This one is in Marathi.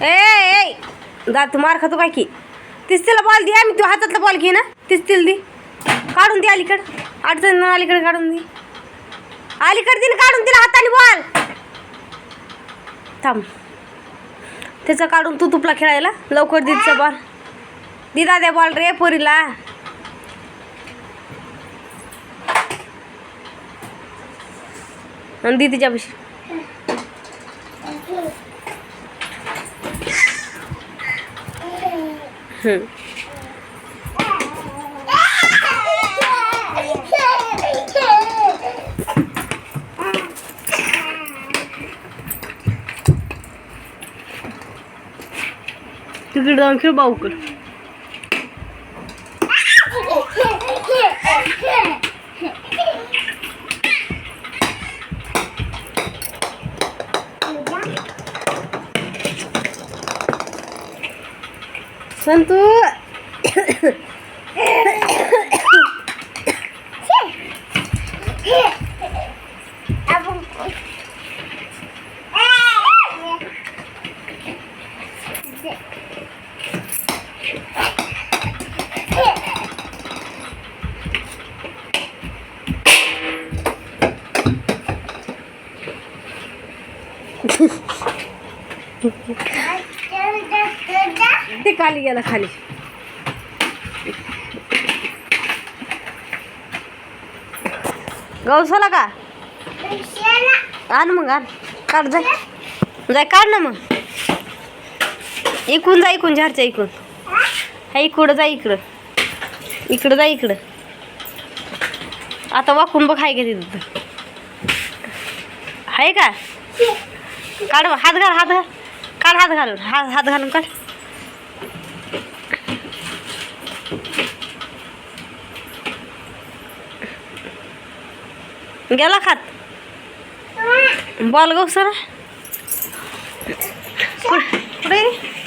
ए जा तू मार खातो काय की तीच तिला बॉल दे आम्ही तू हातातला बॉल घे ना तीच तिला दे काढून दे अलीकडं अडचण अलीकडे काढून दे अलीकडे दे काढून तिला हाताने बॉल थांब त्याचा काढून तू तुपला खेळायला लवकर दे तिचा बॉल दिदा द्या बॉल रे पोरीला आणि दी तिच्यापाशी तिकडे जाऊन खेळ भाऊकड संतू ते खाली गेला खाली गौसला का आण मग आण काढ जाय जाय काढ ना मग इकून जा इकून झाडच्या इकून हा इकडं जा इकडं इकडं जा इकडं आता वाकून बघ आहे का तिथं आहे का काढ हात घाल हात घाल काढ हात घालून हात घालून काढ गेला खात बॉल गो सर कुठे